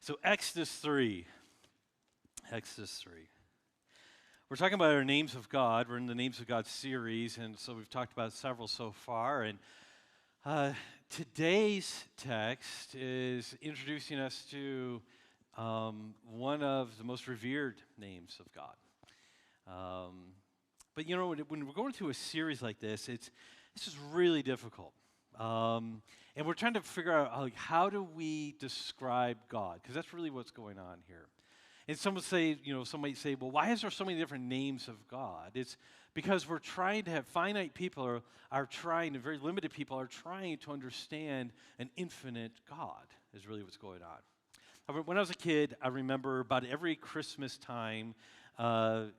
So Exodus 3. Exodus 3. We're talking about our names of God. We're in the Names of God series, and so we've talked about several so far. And today's text is introducing us to one of the most revered names of God. But you know, when we're going through a series like this is really difficult. And we're trying to figure out how do we describe God? Because that's really what's going on here. And some might say, well, why is there so many different names of God? It's because we're trying to have finite people are trying, and very limited people are trying to understand an infinite God is really what's going on. When I was a kid, I remember about every Christmas time, the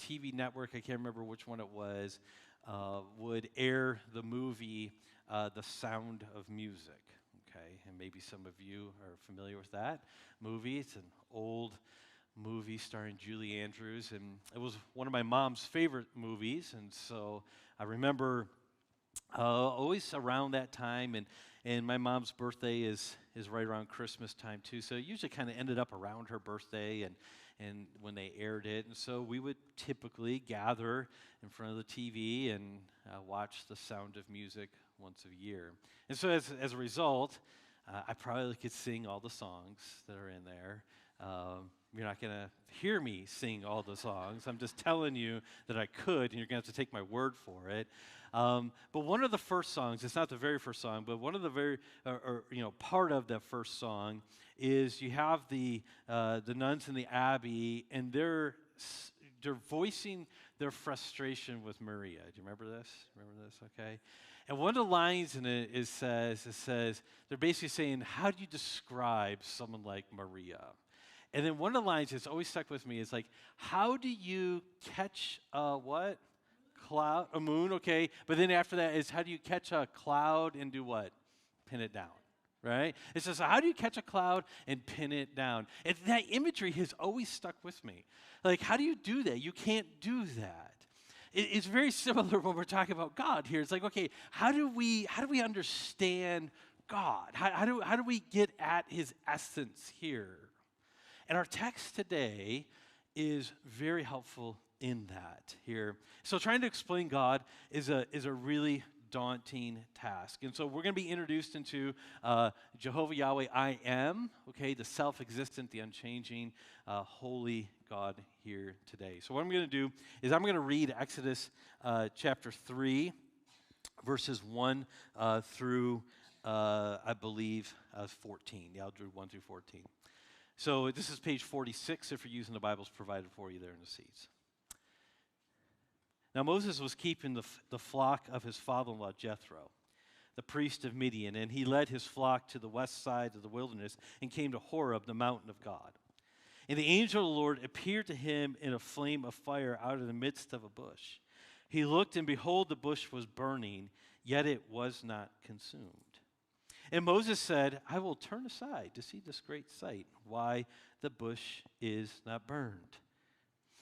TV network, I can't remember which one it was, would air the movie The Sound of Music. Okay, and maybe some of you are familiar with that movie. It's an old movie starring Julie Andrews, and it was one of my mom's favorite movies. And so I remember always around that time, and my mom's birthday is right around Christmas time too. So it usually kind of ended up around her birthday, and when they aired it. And so we would typically gather in front of the TV and watch The Sound of Music once a year. And so as a result, I probably could sing all the songs that are in there. You're not going to hear me sing all the songs. I'm just telling you that I could, and you're going to have to take my word for it. But one of the first songs, it's not the very first song, but one of the part of the first song is you have the nuns in the abbey, and they're voicing their frustration with Maria. Do you remember this? Okay. And one of the lines in it says, they're basically saying, how do you describe someone like Maria? And then one of the lines that's always stuck with me is like, how do you catch a what? Cloud, a moon, okay. But then after that is, how do you catch a cloud and do what? Pin it down, right? It says, how do you catch a cloud and pin it down? And that imagery has always stuck with me. Like, how do you do that? You can't do that. It's very similar when we're talking about God here. It's like, okay, how do we understand God? How do we get at His essence here? And our text today is very helpful in that here. So trying to explain God is a really daunting task. And so we're going to be introduced into Jehovah Yahweh I Am, okay, the self-existent, the unchanging, holy God here today. So what I'm going to do is I'm going to read Exodus chapter 3, verses 1 through, I believe, 14. Yeah, I'll do 1 through 14. So this is page 46 if you're using the Bibles provided for you there in the seats. Now Moses was keeping the flock of his father-in-law Jethro, the priest of Midian, and he led his flock to the west side of the wilderness and came to Horeb, the mountain of God. And the angel of the Lord appeared to him in a flame of fire out of the midst of a bush. He looked, and behold, the bush was burning, yet it was not consumed. And Moses said, I will turn aside to see this great sight, why the bush is not burned.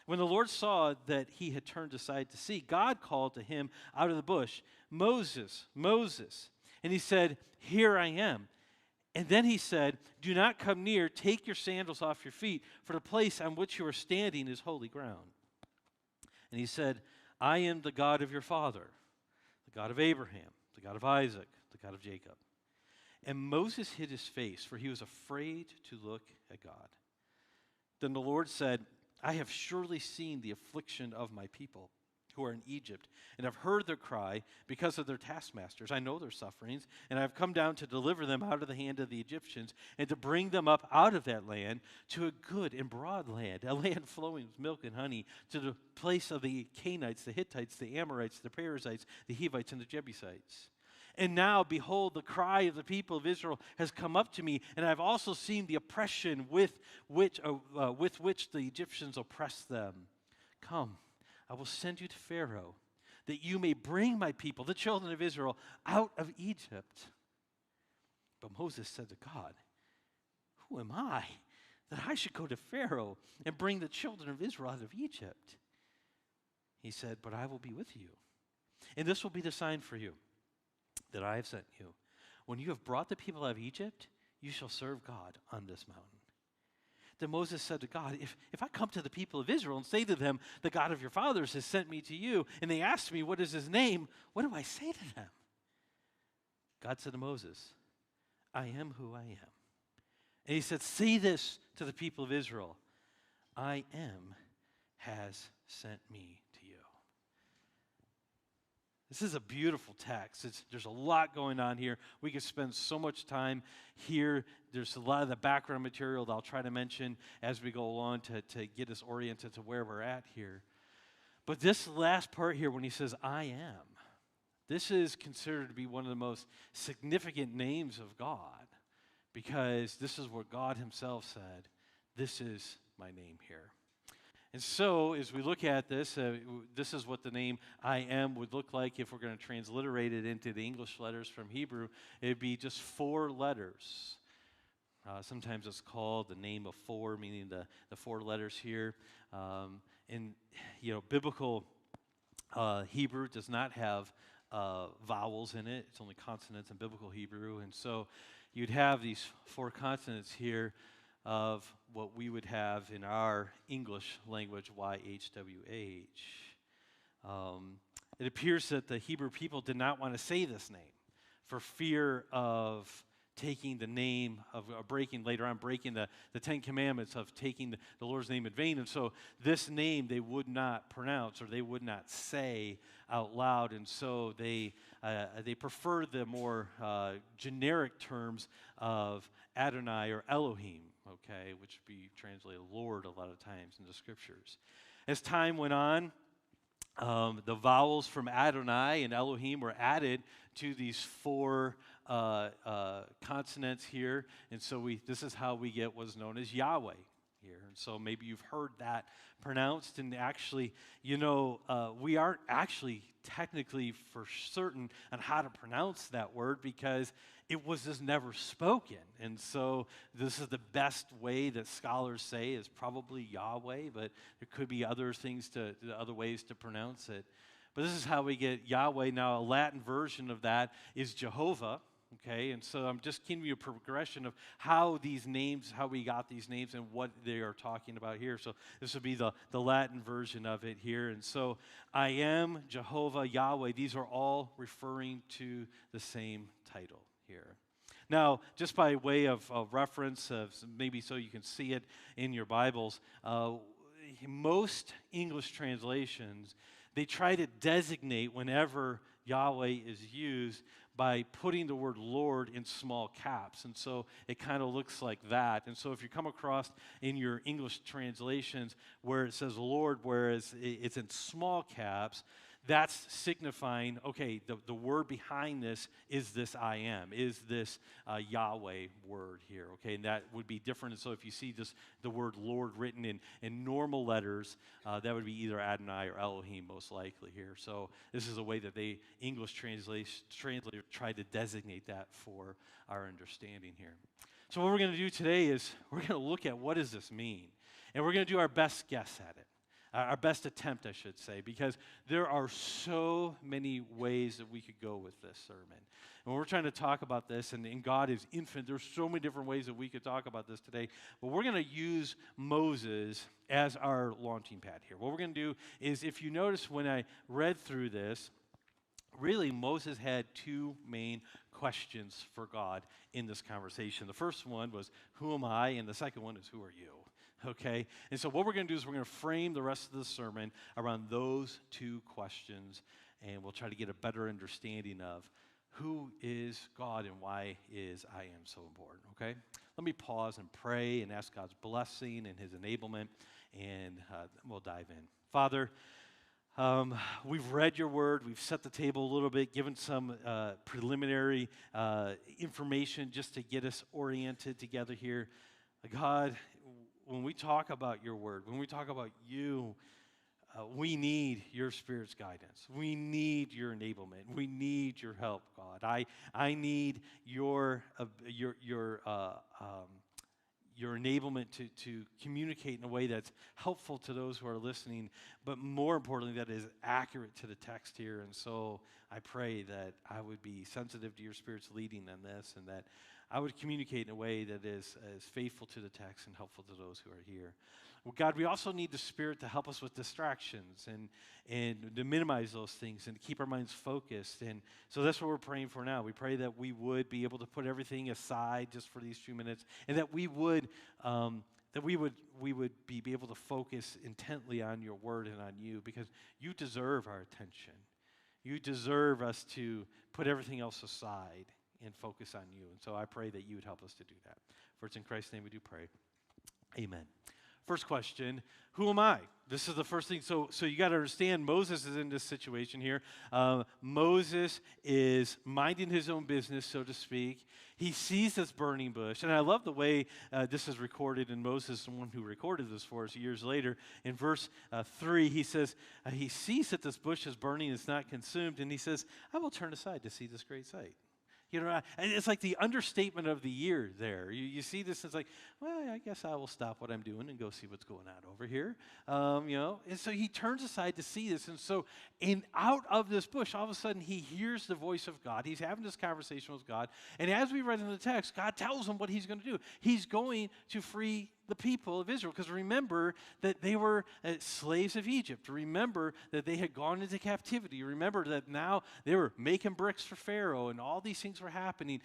When the Lord saw that he had turned aside to see, God called to him out of the bush, Moses, Moses. And he said, Here I am. And then he said, Do not come near, take your sandals off your feet, for the place on which you are standing is holy ground. And he said, I am the God of your father, the God of Abraham, the God of Isaac, the God of Jacob. And Moses hid his face, for he was afraid to look at God. Then the Lord said, I have surely seen the affliction of my people who are in Egypt, and have heard their cry because of their taskmasters. I know their sufferings, and I have come down to deliver them out of the hand of the Egyptians, and to bring them up out of that land to a good and broad land, a land flowing with milk and honey, to the place of the Canaanites, the Hittites, the Amorites, the Perizzites, the Hivites, and the Jebusites. And now, behold, the cry of the people of Israel has come up to me, and I've also seen the oppression with which the Egyptians oppress them. Come, I will send you to Pharaoh, that you may bring my people, the children of Israel, out of Egypt. But Moses said to God, Who am I, that I should go to Pharaoh and bring the children of Israel out of Egypt? He said, But I will be with you, and this will be the sign for you that I have sent you. When you have brought the people out of Egypt, you shall serve God on this mountain. Then Moses said to God, if I come to the people of Israel and say to them, the God of your fathers has sent me to you, and they ask me, what is his name? What do I say to them? God said to Moses, I am who I am. And he said, say this to the people of Israel, I am has sent me to you. This is a beautiful text. There's a lot going on here. We could spend so much time here. There's a lot of the background material that I'll try to mention as we go along to get us oriented to where we're at here. But this last part here, when he says, I am, this is considered to be one of the most significant names of God, because this is what God himself said, this is my name here. And so, as we look at this, this is what the name I am would look like if we're going to transliterate it into the English letters from Hebrew. It would be just 4 letters. Sometimes it's called the name of 4, meaning the 4 letters here. Biblical Hebrew does not have vowels in it. It's only consonants in biblical Hebrew. And so you'd have these 4 consonants here of what we would have in our English language, YHWH. It appears that the Hebrew people did not want to say this name for fear of taking the name of breaking the 10 Commandments, of taking the Lord's name in vain. And so this name they would not pronounce, or they would not say out loud. And so they preferred the more generic terms of Adonai or Elohim, okay, which would be translated Lord a lot of times in the scriptures. As time went on, the vowels from Adonai and Elohim were added to these 4 consonants here, and so this is how we get what's known as Yahweh here. And so maybe you've heard that pronounced, and actually, we aren't actually technically for certain on how to pronounce that word, because it was just never spoken. And so this is the best way that scholars say is probably Yahweh, but there could be other things other ways to pronounce it. But this is how we get Yahweh. Now, a Latin version of that is Jehovah. Okay, and so I'm just giving you a progression of how we got these names and what they are talking about here. So this would be the Latin version of it here. And so I am, Jehovah, Yahweh, these are all referring to the same title here. Now, just by way of reference, maybe so you can see it in your Bibles, most English translations, they try to designate whenever Yahweh is used by putting the word Lord in small caps. And so it kind of looks like that. And so if you come across in your English translations where it says Lord, whereas it's in small caps, that's signifying, okay, the word behind this is this I am, is this Yahweh word here, okay? And that would be different. And so if you see the word Lord written in normal letters, that would be either Adonai or Elohim most likely here. So this is a way that English translators tried to designate that for our understanding here. So what we're going to do today is we're going to look at what does this mean? And we're going to do our best guess at it. Our best attempt, I should say, because there are so many ways that we could go with this sermon. And when we're trying to talk about this, and God is infinite, there's so many different ways that we could talk about this today, but we're going to use Moses as our launching pad here. What we're going to do is, if you notice when I read through this, really Moses had 2 main questions for God in this conversation. The first one was, who am I? And the second one is, who are you? Okay, and so what we're going to do is we're going to frame the rest of the sermon around those 2 questions, and we'll try to get a better understanding of who is God and why is I am so important, okay? Let me pause and pray and ask God's blessing and his enablement, and we'll dive in. Father, we've read your word, we've set the table a little bit, given some preliminary information just to get us oriented together here. God, when we talk about your word, when we talk about you, we need your Spirit's guidance. We need your enablement. We need your help, God. I need your enablement to communicate in a way that's helpful to those who are listening, but more importantly, that is accurate to the text here. And so I pray that I would be sensitive to your Spirit's leading on this, and that I would communicate in a way that is faithful to the text and helpful to those who are here. Well, God, we also need the Spirit to help us with distractions and to minimize those things and to keep our minds focused. And so that's what we're praying for now. We pray that we would be able to put everything aside just for these few minutes, and that we would be able to focus intently on your word and on you, because you deserve our attention. You deserve us to put everything else aside and focus on you. And so I pray that you would help us to do that. For it's in Christ's name we do pray. Amen. First question, who am I? This is the first thing. So you got to understand, Moses is in this situation here. Moses is minding his own business, so to speak. He sees this burning bush. And I love the way this is recorded, and Moses is the one who recorded this for us years later. In verse 3, he says, he sees that this bush is burning, it's not consumed, and he says, I will turn aside to see this great sight. You know, and it's like the understatement of the year there. You see this, it's like, well, I guess I will stop what I'm doing and go see what's going on over here. And so he turns aside to see this. And so out of this bush, all of a sudden he hears the voice of God. He's having this conversation with God. And as we read in the text, God tells him what he's going to do. He's going to free the people of Israel, because remember that they were slaves of Egypt. Remember that they had gone into captivity. Remember that now they were making bricks for Pharaoh, and all these things were happening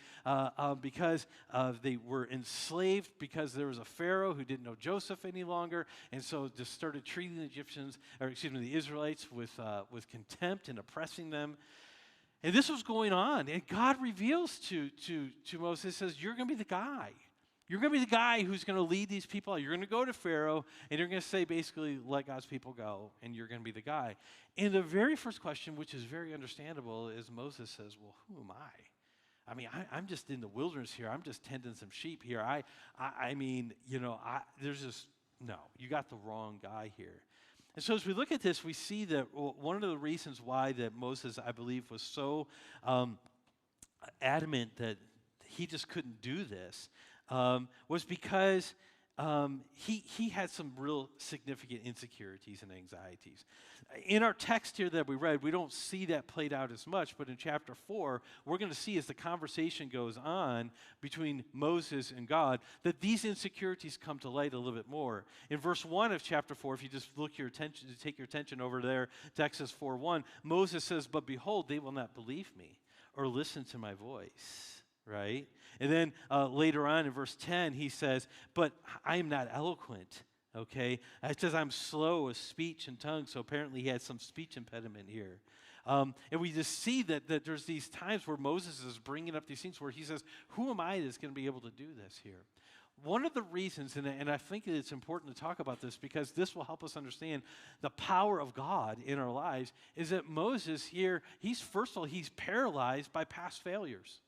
because they were enslaved, because there was a Pharaoh who didn't know Joseph any longer, and so just started treating the Israelites with contempt and oppressing them. And this was going on, and God reveals to Moses, says, you're going to be the guy. You're going to be the guy who's going to lead these people. You're going to go to Pharaoh, and you're going to say, basically, let God's people go, and you're going to be the guy. And the very first question, which is very understandable, is Moses says, well, who am I? I mean, I'm just in the wilderness here. I'm just tending some sheep here. There's just, no, you got the wrong guy here. And so as we look at this, we see that one of the reasons why that Moses, I believe, was so adamant that he just couldn't do this, was because he had some real significant insecurities and anxieties. In our text here that we read, we don't see that played out as much, but in chapter 4, we're going to see as the conversation goes on between Moses and God, that these insecurities come to light a little bit more. In verse 1 of chapter 4, if you just take your attention over there to Exodus 4:1, Moses says, but behold, they will not believe me or listen to my voice. Right? And then later on in verse 10, he says, but I am not eloquent, okay? It says I'm slow of speech and tongue, so apparently he had some speech impediment here. And we just see that there's these times where Moses is bringing up these things where he says, who am I that's going to be able to do this here? One of the reasons, and I think it's important to talk about this because this will help us understand the power of God in our lives, is that Moses here, he's paralyzed by past failures.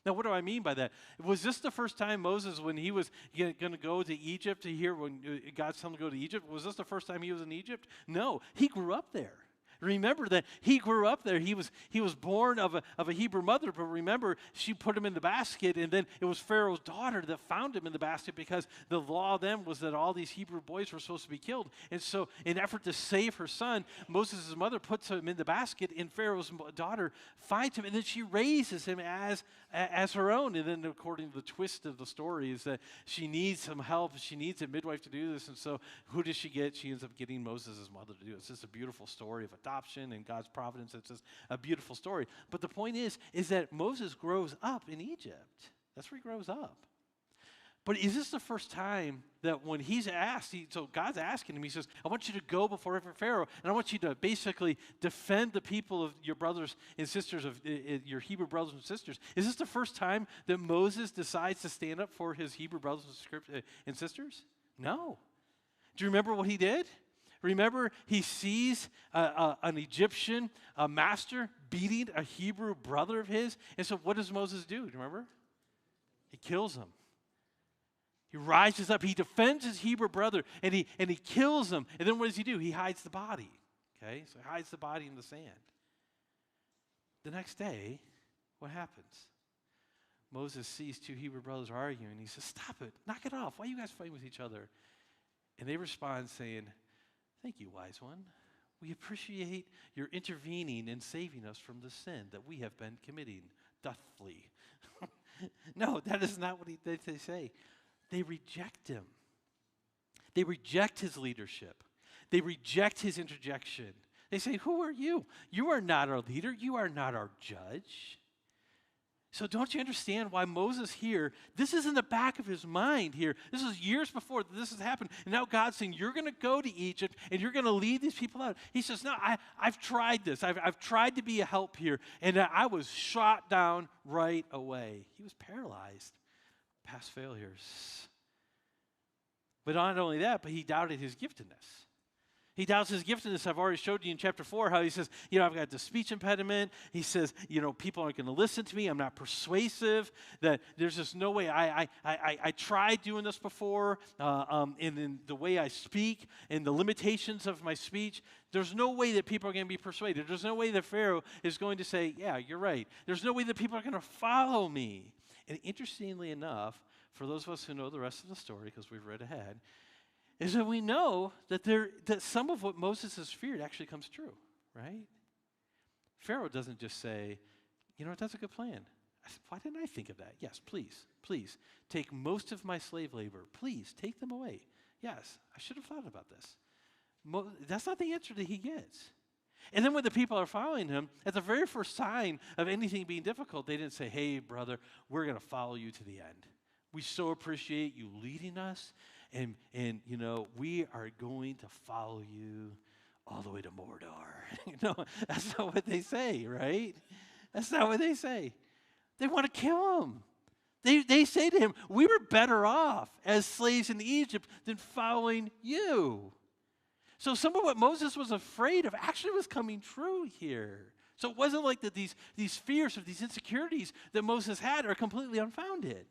Now, what do I mean by that? Was this the first time Moses, when he was going to go to Egypt to hear when God's telling him to go to Egypt, was this the first time he was in Egypt? No, he grew up there. Remember that he grew up there. He was born of a Hebrew mother, but remember, she put him in the basket, and then it was Pharaoh's daughter that found him in the basket because the law then was that all these Hebrew boys were supposed to be killed. And so in effort to save her son, Moses' mother puts him in the basket, and Pharaoh's daughter finds him, and then she raises him as her own. And then according to the twist of the story is that she needs some help. She needs a midwife to do this. And so who does she get? She ends up getting Moses' mother to do it. It's just a beautiful story of adoption and God's providence. It's just a beautiful story. But the point is that Moses grows up in Egypt. That's where he grows up. But is this the first time that when he's asked, so God's asking him, he says, I want you to go before Pharaoh, and I want you to basically defend the people of your brothers and sisters, of your Hebrew brothers and sisters. Is this the first time that Moses decides to stand up for his Hebrew brothers and sisters? No. Do you remember what he did? Remember, he sees an Egyptian master beating a Hebrew brother of his, and so what does Moses do? Do you remember? He kills him. He rises up, he defends his Hebrew brother, and he kills him. And then what does he do? He hides the body. Okay? So he hides the body in the sand. The next day, what happens? Moses sees two Hebrew brothers arguing, and he says, stop it, knock it off. Why are you guys fighting with each other? And they respond saying, thank you, wise one. We appreciate your intervening and saving us from the sin that we have been committing dothly. No, that is not what they say. They reject him. They reject his leadership. They reject his interjection. They say, who are you? You are not our leader. You are not our judge. So don't you understand why Moses here, this is in the back of his mind here. This is years before this has happened. And now God's saying, you're going to go to Egypt and you're going to lead these people out. He says, no, I've tried this. I've tried to be a help here. And I was shot down right away. He was paralyzed. Past failures. But not only that, but he doubted his giftedness. He doubts his giftedness. I've already showed you in chapter 4 how he says, I've got the speech impediment. He says, people aren't going to listen to me. I'm not persuasive. That there's just no way. I tried doing this before, in the way I speak and the limitations of my speech. There's no way that people are going to be persuaded. There's no way that Pharaoh is going to say, yeah, you're right. There's no way that people are going to follow me. And interestingly enough, for those of us who know the rest of the story, because we've read ahead, is that we know that some of what Moses has feared actually comes true, right? Pharaoh doesn't just say, that's a good plan. I said, why didn't I think of that? Yes, please, take most of my slave labor. Please, take them away. Yes, I should have thought about this. That's not the answer that he gets. And then when the people are following him, at the very first sign of anything being difficult, they didn't say, hey, brother, we're going to follow you to the end. We so appreciate you leading us. And we are going to follow you all the way to Mordor. That's not what they say, right? That's not what they say. They want to kill him. They say to him, we were better off as slaves in Egypt than following you. So some of what Moses was afraid of actually was coming true here. So it wasn't like that these fears or these insecurities that Moses had are completely unfounded.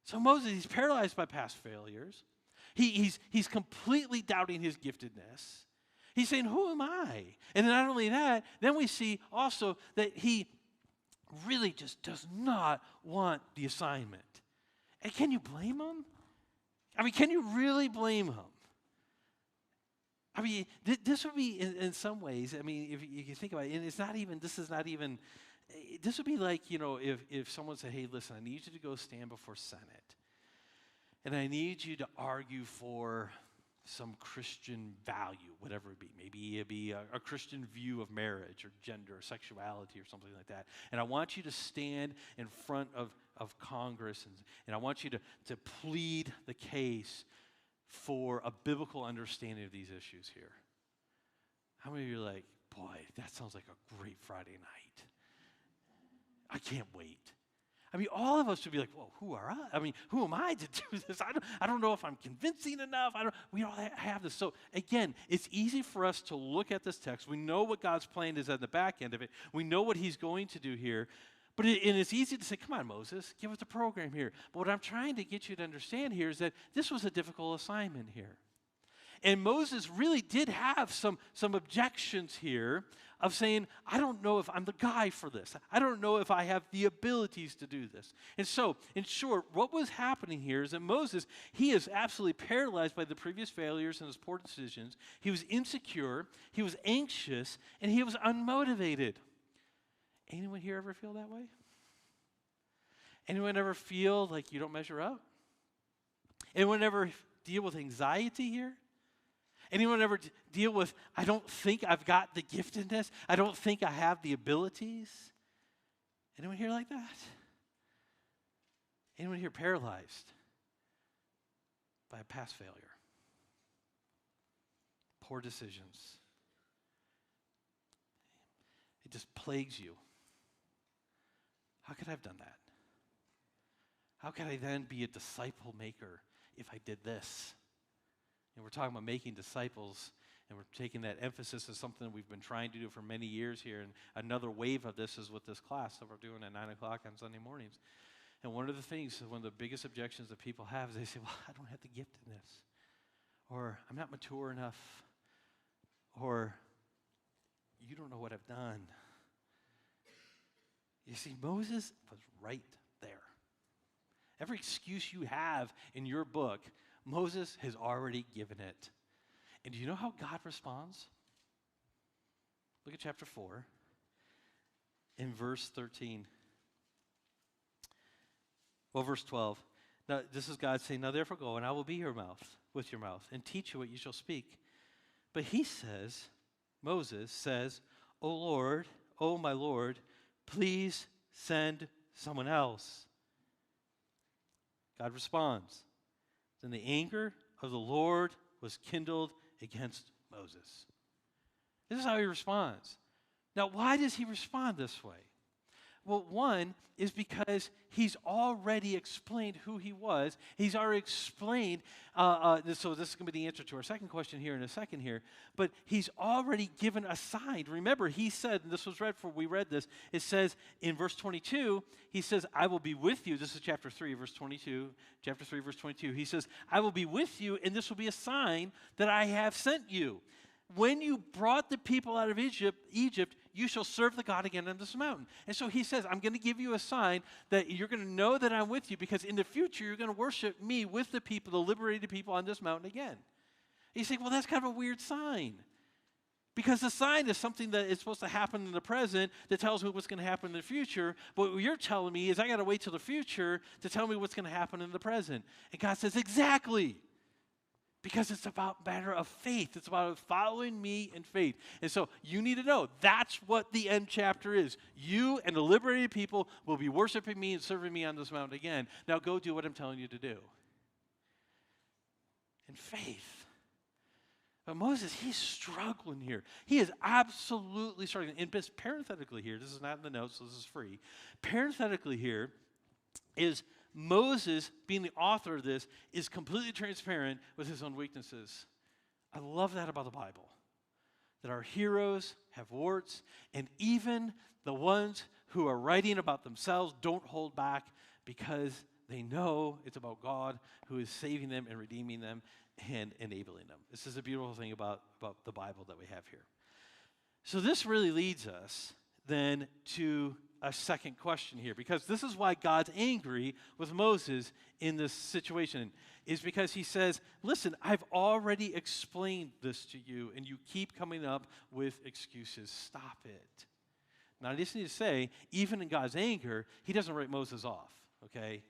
So Moses, he's paralyzed by past failures. He's completely doubting his giftedness. He's saying, who am I? And not only that, then we see also that he really just does not want the assignment. And can you blame him? Can you really blame him? This would be, in some ways, if you think about it, and this would be like, if someone said, hey, listen, I need you to go stand before Senate, and I need you to argue for some Christian value, whatever it be. Maybe it'd be a Christian view of marriage or gender or sexuality or something like that. And I want you to stand in front of Congress, and I want you to plead the case for a biblical understanding of these issues here. How many of you are like, boy, that sounds like a great Friday night. I can't wait. All of us would be like, well, who are I? Who am I to do this? I don't know if I'm convincing enough. We all have this. So again, it's easy for us to look at this text. We know what God's plan is at the back end of it. We know what he's going to do here. But it's easy to say, come on, Moses, give us a program here. But what I'm trying to get you to understand here is that this was a difficult assignment here. And Moses really did have some objections here of saying, I don't know if I'm the guy for this. I don't know if I have the abilities to do this. And so, in short, what was happening here is that Moses, he is absolutely paralyzed by the previous failures and his poor decisions. He was insecure, he was anxious, and he was unmotivated. Anyone here ever feel that way? Anyone ever feel like you don't measure up? Anyone ever deal with anxiety here? Anyone ever deal with, I don't think I've got the giftedness. I don't think I have the abilities. Anyone here like that? Anyone here paralyzed by a past failure? Poor decisions. It just plagues you. How could I have done that? How could I then be a disciple maker if I did this? And we're talking about making disciples, and we're taking that emphasis as something that we've been trying to do for many years here. And another wave of this is with this class that we're doing at 9 o'clock on Sunday mornings. And one of the biggest objections that people have is they say, well, I don't have the giftedness, or I'm not mature enough, or you don't know what I've done. You see, Moses was right there. Every excuse you have in your book, Moses has already given it. And do you know how God responds? Look at chapter 4 in verse 13. Well, verse 12. Now, this is God saying, now therefore go, and I will be your mouth, with your mouth, and teach you what you shall speak. But he says, Moses says, O Lord, O my Lord, please send someone else. God responds. Then the anger of the Lord was kindled against Moses. This is how he responds. Now, why does he respond this way? Well, one is because he's already explained who he was. He's already explained, so this is going to be the answer to our second question here in a second here, but he's already given a sign. Remember, he said, and this was read for, we read this, it says in verse 22, he says, I will be with you. This is chapter 3, verse 22, chapter 3, verse 22. He says, I will be with you, and this will be a sign that I have sent you. When you brought the people out of Egypt, you shall serve the God again on this mountain. And so he says, I'm going to give you a sign that you're going to know that I'm with you, because in the future you're going to worship me with the people, the liberated people on this mountain again. You say, well, that's kind of a weird sign. Because the sign is something that is supposed to happen in the present that tells me what's going to happen in the future. But what you're telling me is I got to wait till the future to tell me what's going to happen in the present. And God says, exactly. Because it's about matter of faith. It's about following me in faith. And so you need to know that's what the end chapter is. You and the liberated people will be worshiping me and serving me on this mountain again. Now go do what I'm telling you to do. In faith. But Moses, he's struggling here. He is absolutely struggling. And parenthetically here, this is not in the notes, so this is free. Parenthetically here is Moses, being the author of this, is completely transparent with his own weaknesses. I love that about the Bible, that our heroes have warts, and even the ones who are writing about themselves don't hold back because they know it's about God who is saving them and redeeming them and enabling them. This is a beautiful thing about the Bible that we have here. So this really leads us then to a second question here, because this is why God's angry with Moses in this situation, is because he says, listen, I've already explained this to you, and you keep coming up with excuses. Stop it. Now, I just need to say, even in God's anger, he doesn't write Moses off, okay?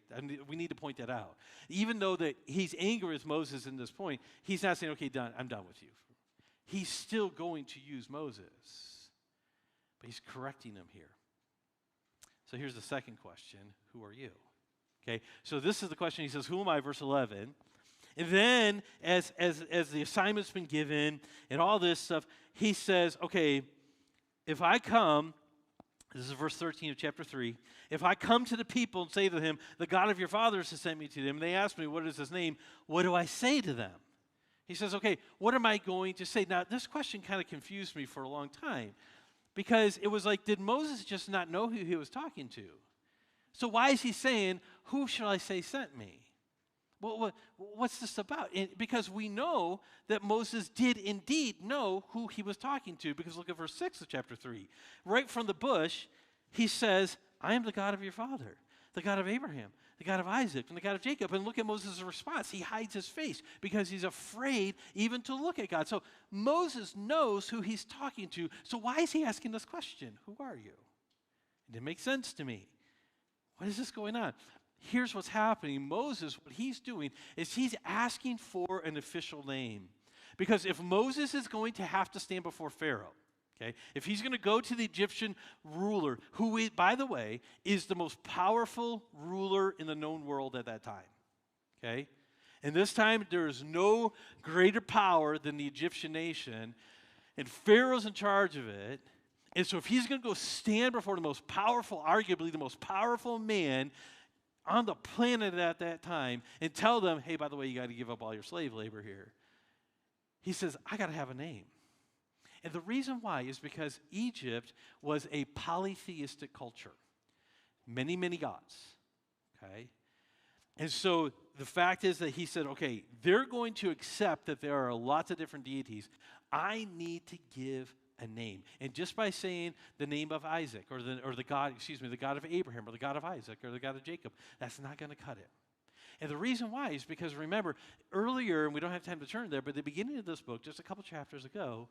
We need to point that out. Even though that he's angry with Moses in this point, he's not saying, okay, done, I'm done with you. He's still going to use Moses, but he's correcting him here. So here's the second question, who are you? Okay, so this is the question. He says, who am I, verse 11. And then as the assignment's been given and all this stuff, he says, okay, if I come, this is verse 13 of chapter 3, if I come to the people and say to him, the God of your fathers has sent me to them, and they ask me, what is his name? What do I say to them? He says, okay, what am I going to say? Now, this question kind of confused me for a long time. Because it was like, did Moses just not know who he was talking to? So why is he saying, who shall I say sent me? Well, what's this about? Because we know that Moses did indeed know who he was talking to. Because look at verse 6 of chapter 3. Right from the bush, he says, I am the God of your father, the God of Abraham, the God of Isaac, and the God of Jacob. And look at Moses' response. He hides his face because he's afraid even to look at God. So Moses knows who he's talking to. So why is he asking this question? Who are you? It didn't make sense to me. What is this going on? Here's what's happening. Moses, what he's doing is he's asking for an official name. Because if Moses is going to have to stand before Pharaoh, okay, if he's going to go to the Egyptian ruler, who, by the way, is the most powerful ruler in the known world at that time, okay? And this time, there is no greater power than the Egyptian nation, and Pharaoh's in charge of it. And so if he's going to go stand before the most powerful, arguably the most powerful man on the planet at that time, and tell them, hey, by the way, you got to give up all your slave labor here, he says, I got to have a name. And the reason why is because Egypt was a polytheistic culture. Many, many gods, okay? And so the fact is that he said, okay, they're going to accept that there are lots of different deities. I need to give a name. And just by saying the name of Isaac or the God, the God of Abraham or the God of Isaac or the God of Jacob, that's not going to cut it. And the reason why is because, remember, earlier, and we don't have time to turn there, but at the beginning of this book, just a couple chapters ago,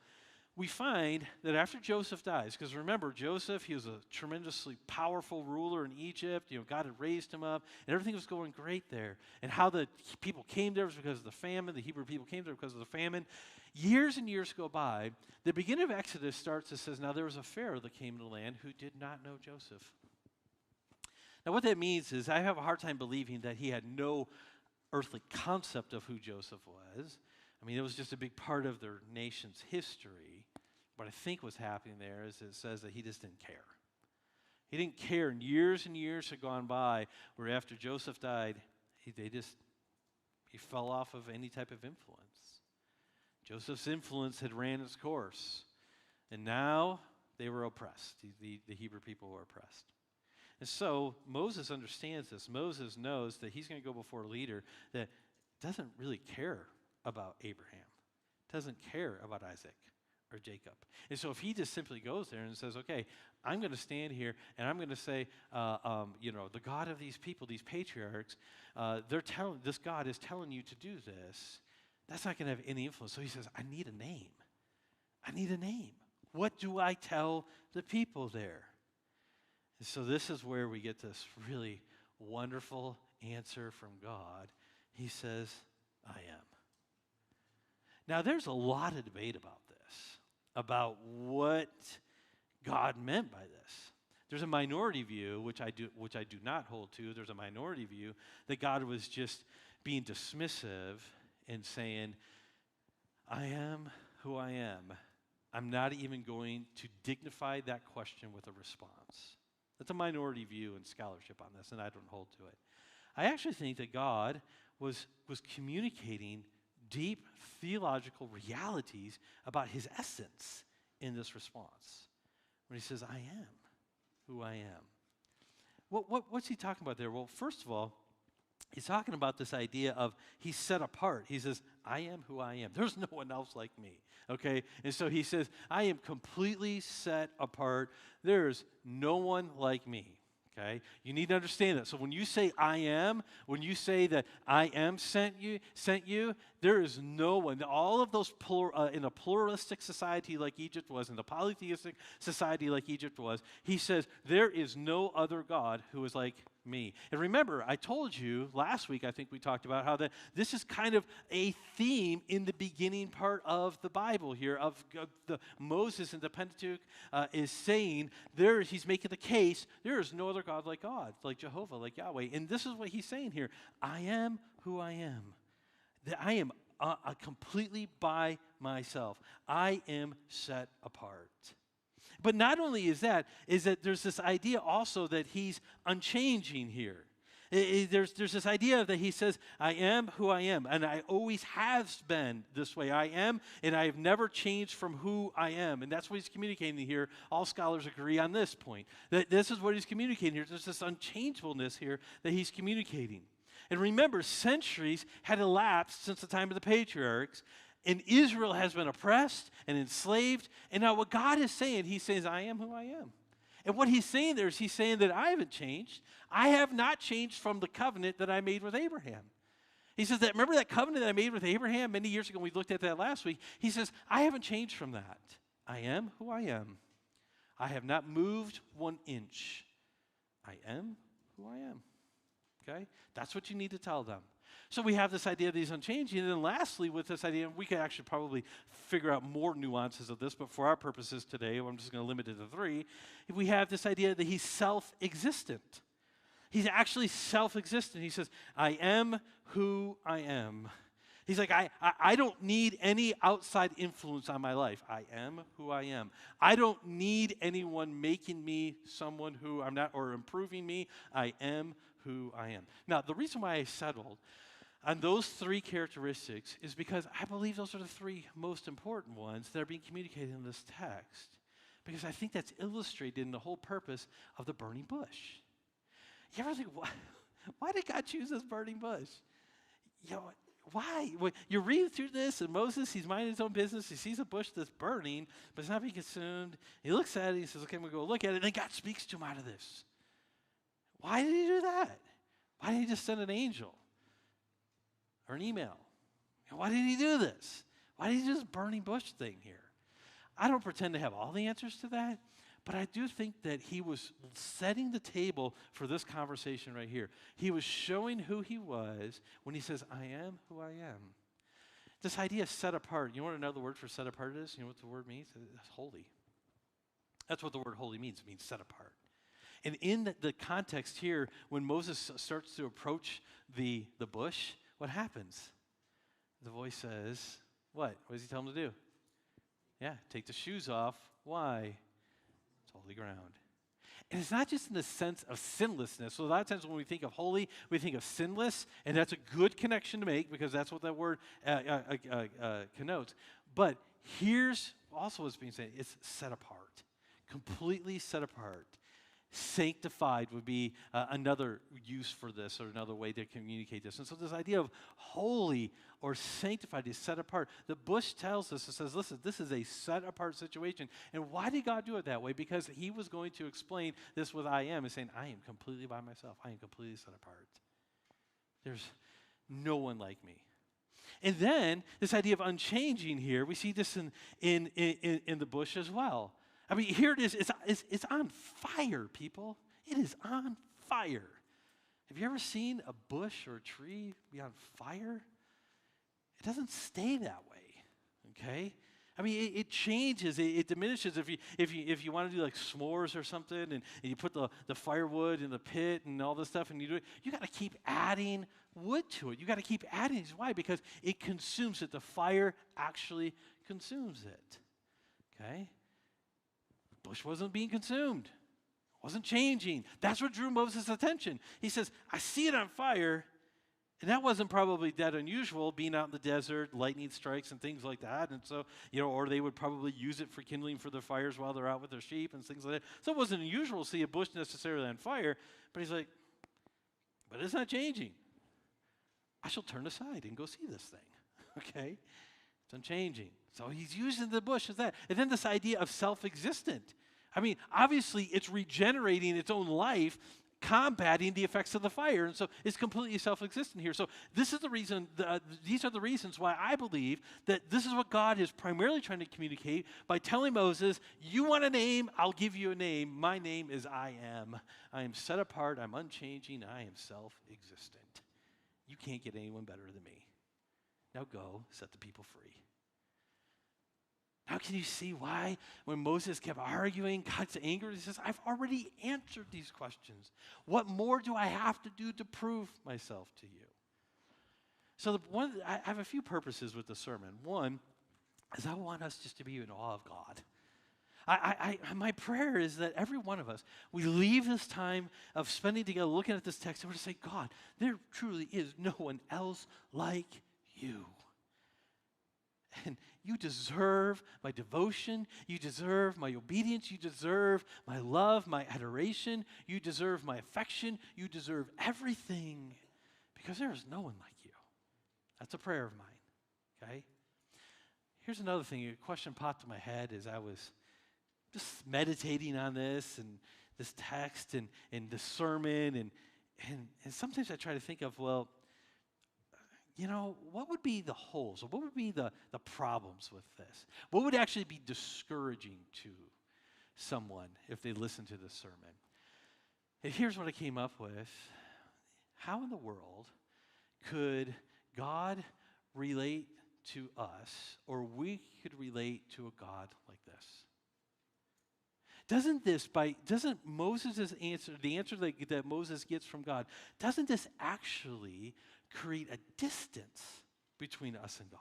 we find that after Joseph dies, because remember, Joseph, he was a tremendously powerful ruler in Egypt. God had raised him up, and everything was going great there. And how the people came there was because of the famine. The Hebrew people came there because of the famine. Years and years go by. The beginning of Exodus starts, it says, now there was a Pharaoh that came into the land who did not know Joseph. Now what that means is I have a hard time believing that he had no earthly concept of who Joseph was. I mean, it was just a big part of their nation's history. What I think was happening there is it says that he just didn't care. He didn't care, and years had gone by where after Joseph died, he fell off of any type of influence. Joseph's influence had ran its course, and now they were oppressed. The Hebrew people were oppressed. And so Moses understands this. Moses knows that he's going to go before a leader that doesn't really care about Abraham, doesn't care about Isaac or Jacob. And so if he just simply goes there and says, okay, I'm going to stand here and I'm going to say, the God of these people, these patriarchs, this God is telling you to do this, that's not going to have any influence. So he says, I need a name. I need a name. What do I tell the people there? And so this is where we get this really wonderful answer from God. He says, I am. Now, there's a lot of debate about this, about what God meant by this. There's a minority view, which I do not hold to. There's a minority view that God was just being dismissive and saying, I am who I am. I'm not even going to dignify that question with a response. That's a minority view in scholarship on this, and I don't hold to it. I actually think that God was communicating deep theological realities about his essence in this response. When he says, I am who I am. What's he talking about there? Well, first of all, he's talking about this idea of he's set apart. He says, I am who I am. There's no one else like me, okay? And so he says, I am completely set apart. There's no one like me. Okay, you need to understand that. So when you say I am, when you say that I am sent you, there is no one. All of those in a pluralistic society like Egypt was, in the polytheistic society like Egypt was, he says there is no other God who is like me. And remember, I told you last week, I think we talked about how this is kind of a theme in the beginning part of the Bible here, of the Moses in the Pentateuch is saying he's making the case, there is no other God, like Jehovah, like Yahweh. And this is what he's saying here. I am who I am. That I am completely by myself. I am set apart. But not only is that there's this idea also that he's unchanging here. There's this idea that he says, I am who I am, and I always have been this way. I am, and I have never changed from who I am. And that's what he's communicating here. All scholars agree on this point, that this is what he's communicating here. There's this unchangeableness here that he's communicating. And remember, centuries had elapsed since the time of the patriarchs, and Israel has been oppressed and enslaved. And now what God is saying, he says, I am who I am. And what he's saying there is he's saying that I haven't changed. I have not changed from the covenant that I made with Abraham. He says that, remember that covenant that I made with Abraham many years ago? We looked at that last week. He says, I haven't changed from that. I am who I am. I have not moved 1 inch. I am who I am. Okay? That's what you need to tell them. So we have this idea that he's unchanging. And then lastly, with this idea, we could actually probably figure out more nuances of this, but for our purposes today, I'm just going to limit it to 3. We have this idea that he's self-existent. He's actually self-existent. He says, I am who I am. He's like, I don't need any outside influence on my life. I am who I am. I don't need anyone making me someone who I'm not or improving me. I am who I am. Now, the reason why I settled on those 3 characteristics is because I believe those are the 3 most important ones that are being communicated in this text. Because I think that's illustrated in the whole purpose of the burning bush. You ever think, why did God choose this burning bush? Why? You read through this, and Moses, he's minding his own business. He sees a bush that's burning, but it's not being consumed. He looks at it, he says, okay, I'm going to go look at it. And then God speaks to him out of this. Why did he do that? Why didn't he just send an angel or an email? Why did he do this? Why did he do this burning bush thing here? I don't pretend to have all the answers to that, but I do think that he was setting the table for this conversation right here. He was showing who he was when he says, I am who I am. This idea of set apart, you want to know the word for set apart is? You know what the word means? It's holy. That's what the word holy means. It means set apart. And in the context here, when Moses starts to approach the bush, what happens? The voice says, what? What does he tell him to do? Yeah, take the shoes off. Why? It's holy ground. And it's not just in the sense of sinlessness. So a lot of times when we think of holy, we think of sinless, and that's a good connection to make because that's what that word connotes. But here's also what's being said. It's set apart, completely set apart. Sanctified would be another use for this or another way to communicate this. And so this idea of holy or sanctified is set apart. The bush tells us, it says, listen, this is a set apart situation. And why did God do it that way? Because he was going to explain this with I am and saying, I am completely by myself. I am completely set apart. There's no one like me. And then this idea of unchanging here, we see this in the bush as well. I mean, here it is. It's on fire, people. It is on fire. Have you ever seen a bush or a tree be on fire? It doesn't stay that way, okay? I mean, it changes. It diminishes. If you want to do like s'mores or something, and you put the firewood in the pit and all this stuff, and you do it, you got to keep adding wood to it. You got to keep adding. Why? Because it consumes it. The fire actually consumes it, okay? Bush wasn't being consumed. It wasn't changing. That's what drew Moses' attention. He says, I see it on fire. And that wasn't probably that unusual, being out in the desert, lightning strikes and things like that. And so, or they would probably use it for kindling for their fires while they're out with their sheep and things like that. So it wasn't unusual to see a bush necessarily on fire. But he's like, but it's not changing. I shall turn aside and go see this thing. Okay? It's unchanging. So he's using the bush as that. And then this idea of self-existent. I mean, obviously it's regenerating its own life, combating the effects of the fire. And so it's completely self-existent here. So this is the reason, these are the reasons why I believe that this is what God is primarily trying to communicate by telling Moses, you want a name, I'll give you a name. My name is I am. I am set apart, I'm unchanging, I am self-existent. You can't get anyone better than me. Now go, set the people free. Now can you see why when Moses kept arguing, God's angry? He says, I've already answered these questions. What more do I have to do to prove myself to you? So I have a few purposes with the sermon. One is I want us just to be in awe of God. My prayer is that every one of us, we leave this time of spending together looking at this text and we're to say, God, there truly is no one else like you. And you deserve my devotion. You deserve my obedience. You deserve my love, my adoration. You deserve my affection. You deserve everything because there is no one like you. That's a prayer of mine, okay? Here's another thing. A question popped in my head as I was just meditating on this and this text and the sermon. And sometimes I try to think of, well, what would be the holes? Or what would be the problems with this? What would actually be discouraging to someone if they listen to this sermon? And here's what I came up with. How in the world could God relate to us, or we could relate to a God like this? Doesn't Moses' answer, the answer that Moses gets from God, doesn't this actually create a distance between us and God?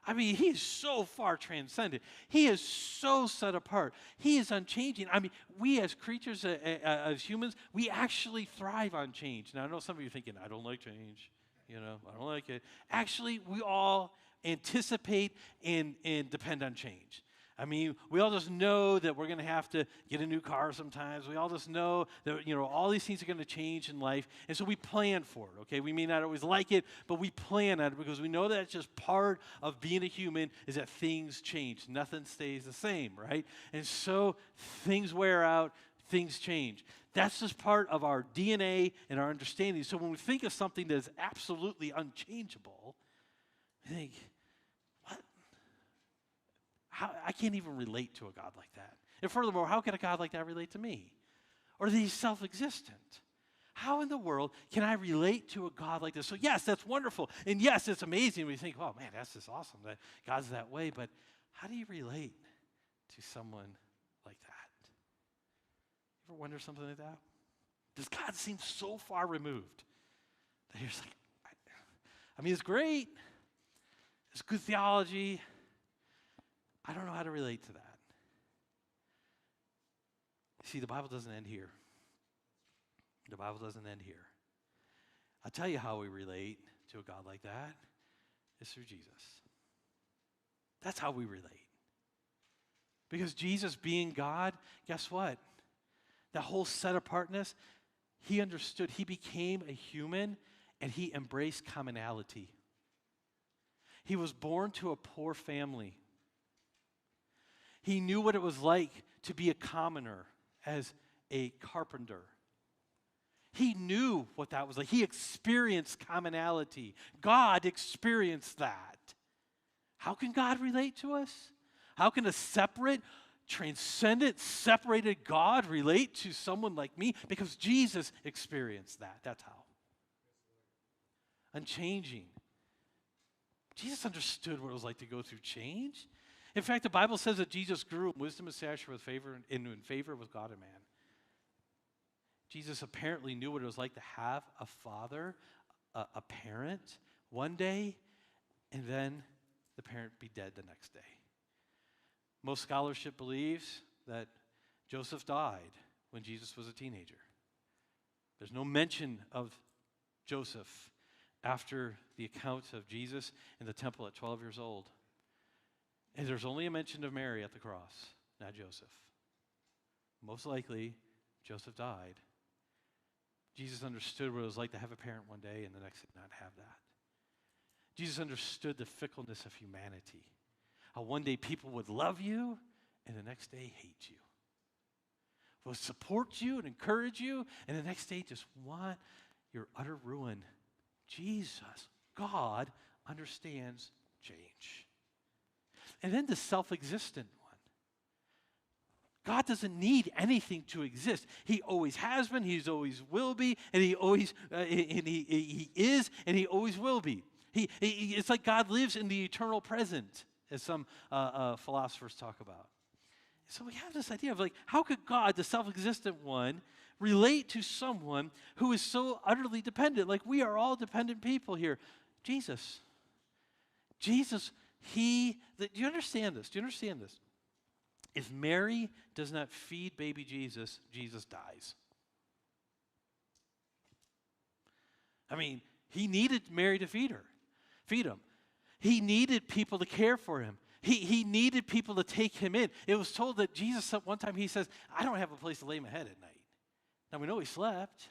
I mean, he is so far transcendent. He is so set apart. He is unchanging. I mean, we as creatures, as humans, we actually thrive on change. Now, I know some of you are thinking, I don't like change. I don't like it. Actually, we all anticipate and depend on change. I mean, we all just know that we're going to have to get a new car sometimes. We all just know that, all these things are going to change in life. And so we plan for it, okay? We may not always like it, but we plan on it because we know that it's just part of being a human is that things change. Nothing stays the same, right? And so things wear out, things change. That's just part of our DNA and our understanding. So when we think of something that is absolutely unchangeable, we think, I can't even relate to a God like that. And furthermore, how can a God like that relate to me? Or that he's self-existent? How in the world can I relate to a God like this? So yes, that's wonderful. And yes, it's amazing. We think, oh man, that's just awesome that God's that way. But how do you relate to someone like that? You ever wonder something like that? Does God seem so far removed that you're just like, I mean, it's great. It's good theology. I don't know how to relate to that. See, the Bible doesn't end here. The Bible doesn't end here. I'll tell you how we relate to a God like that. It's through Jesus. That's how we relate. Because Jesus being God, guess what? That whole set apartness, he understood. He became a human and he embraced commonality. He was born to a poor family. He knew what it was like to be a commoner as a carpenter. He knew what that was like. He experienced commonality. God experienced that. How can God relate to us? How can a separate, transcendent, separated God relate to someone like me? Because Jesus experienced that. That's how. Unchanging. Jesus understood what it was like to go through change. In fact, the Bible says that Jesus grew in wisdom and stature with favor and in favor with God and man. Jesus apparently knew what it was like to have a father, a parent, one day, and then the parent be dead the next day. Most scholarship believes that Joseph died when Jesus was a teenager. There's no mention of Joseph after the account of Jesus in the temple at 12 years old. And there's only a mention of Mary at the cross, not Joseph. Most likely, Joseph died. Jesus understood what it was like to have a parent one day and the next day not have that. Jesus understood the fickleness of humanity. How one day people would love you and the next day hate you. Will support you and encourage you and the next day just want your utter ruin. Jesus, God, understands change. And then the self-existent one. God doesn't need anything to exist. He always has been, He always will be, and He always he is, and He always will be. It's like God lives in the eternal present, as some philosophers talk about. So we have this idea of like, how could God, the self-existent one, relate to someone who is so utterly dependent? Like we are all dependent people here. Jesus. Jesus, do you understand this? Do you understand this? If Mary does not feed baby Jesus, Jesus dies. I mean, he needed Mary to feed him. He needed people to care for him. He needed people to take him in. It was told that Jesus, one time he says, I don't have a place to lay my head at night. Now we know he slept,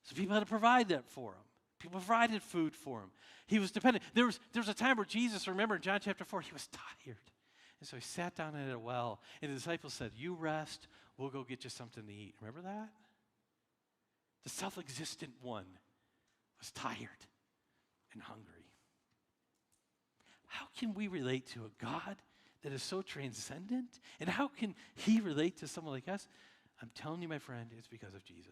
so people had to provide that for him. People provided food for him. He was dependent. There was a time where Jesus, remember in John chapter 4, he was tired. And so he sat down at a well, and the disciples said, you rest, we'll go get you something to eat. Remember that? The self-existent one was tired and hungry. How can we relate to a God that is so transcendent? And how can he relate to someone like us? I'm telling you, my friend, it's because of Jesus.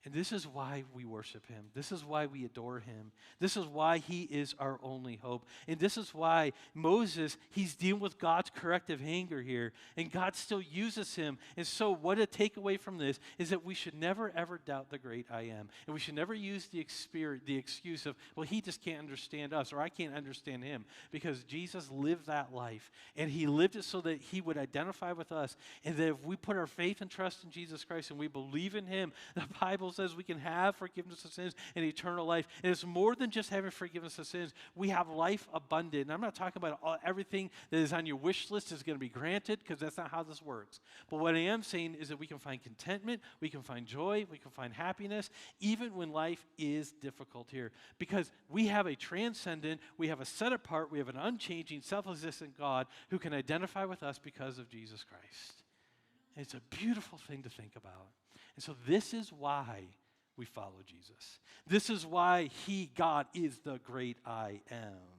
And this is why we worship him. This is why we adore him. This is why he is our only hope. And this is why Moses, he's dealing with God's corrective anger here. And God still uses him. And so what a takeaway from this is that we should never, ever doubt the great I am. And we should never use the excuse of, well, he just can't understand us, or I can't understand him. Because Jesus lived that life. And he lived it so that he would identify with us. And that if we put our faith and trust in Jesus Christ and we believe in him, the Bible says we can have forgiveness of sins and eternal life. And it's more than just having forgiveness of sins. We have life abundant. And I'm not talking about everything that is on your wish list is going to be granted, because that's not how this works. But what I am saying is that we can find contentment, we can find joy, we can find happiness, even when life is difficult here. Because we have a transcendent, we have a set apart, we have an unchanging, self-existent God who can identify with us because of Jesus Christ. And it's a beautiful thing to think about. And so this is why we follow Jesus. This is why God, is the great I am.